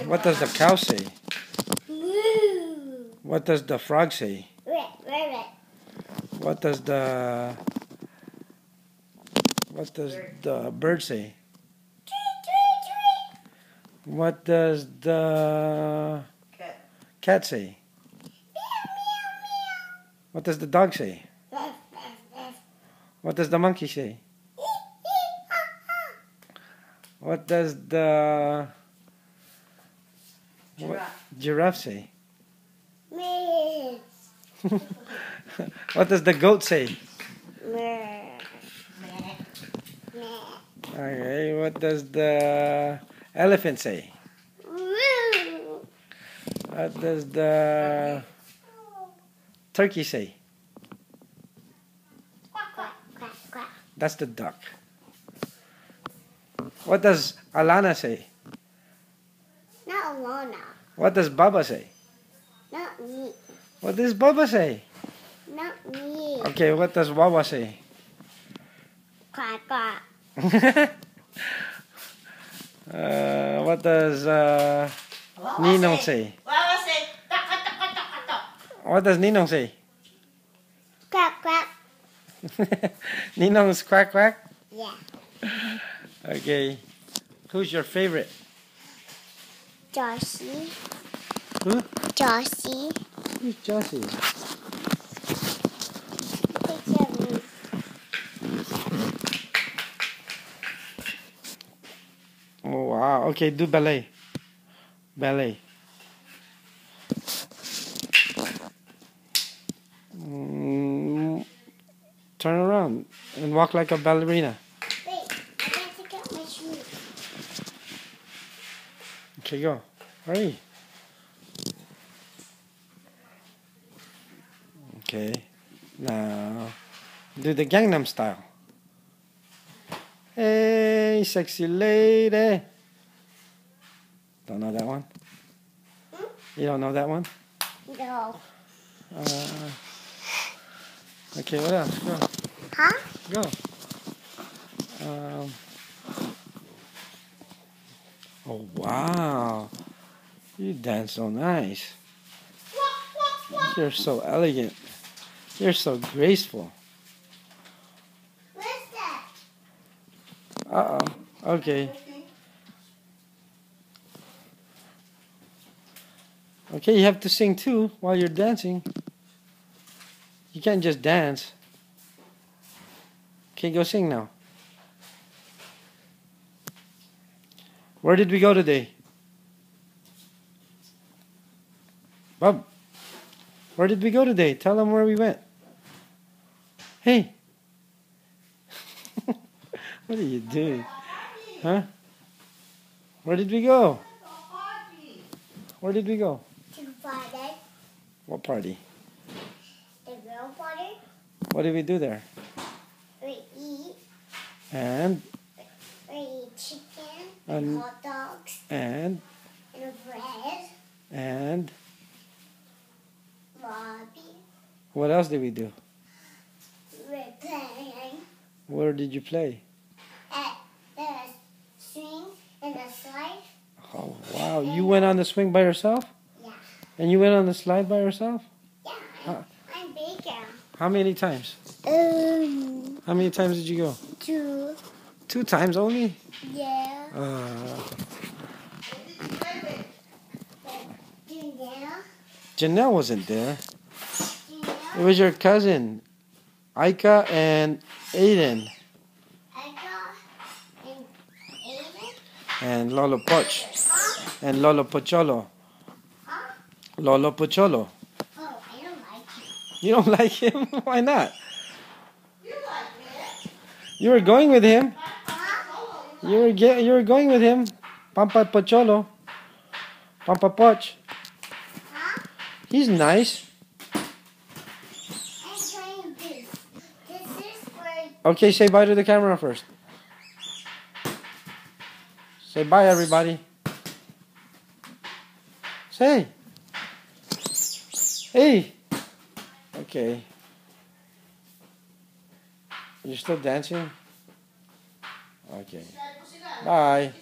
What does the cow say? What does the frog say? What does the bird say? What does the cat say? What does the dog say? What does the monkey say? What does the giraffe say? What does the goat say? Okay, what does the elephant say? What does the turkey say? That's the duck. What does Alana say? Not Alana. What does Bubba say? Not me. What does Bubba say? Not me. Okay, what does Wawa say? Quack, quack. What does Ninong say? Wawa say, taka, taka, taka, taka. What does Ninong say? Quack, quack. Ninong's quack quack? Yeah. Okay. Who's your favorite? Josie. Who? Josie. Who's Josie? Picture of me. Oh, wow. Okay, do ballet. Ballet. Turn around and walk like a ballerina. Wait, I got to get my shoes. Okay, go. Hurry. Okay. Now, do the Gangnam Style. Hey, sexy lady. Don't know that one? You don't know that one? No. Okay, what else? Go. Huh? Go. Oh, wow. You dance so nice. You're so elegant. You're so graceful. What's that? Uh-oh. Okay. Okay, you have to sing too while you're dancing. You can't just dance. Okay, go sing now. Where did we go today? Bub, where did we go today? Tell them where we went. Hey. What are you doing? Huh? Where did we go? Where did we go? To party. What party? The girl party. What did we do there? We eat. And We eat chicken. And- Hot dogs. and And bread. and Bobby. what else did we do? We're playing Where did you play? at the swing and the slide. Oh wow, you went on the swing by yourself? Yeah. And you went on the slide by yourself? Yeah, I'm bigger. How many times? How many times did you go? 2. 2 times only? Yeah. Janelle. Janelle wasn't there. Janelle. It was your cousin, Aika and Aiden, Eka. And Aiden. and Lolo Poch, Huh? and Lolo Pocholo. Huh? Lolo Pocholo. Oh, I don't like you. You don't like him? Why not? You like it? You were going with him. Huh? You were going with him. Pampa Pocholo. Pampa Poch. Huh? He's nice. I'm trying this. This is where Okay, say bye to the camera first. Say bye, everybody. Say. Hey. Okay. You're still dancing? Okay. Bye.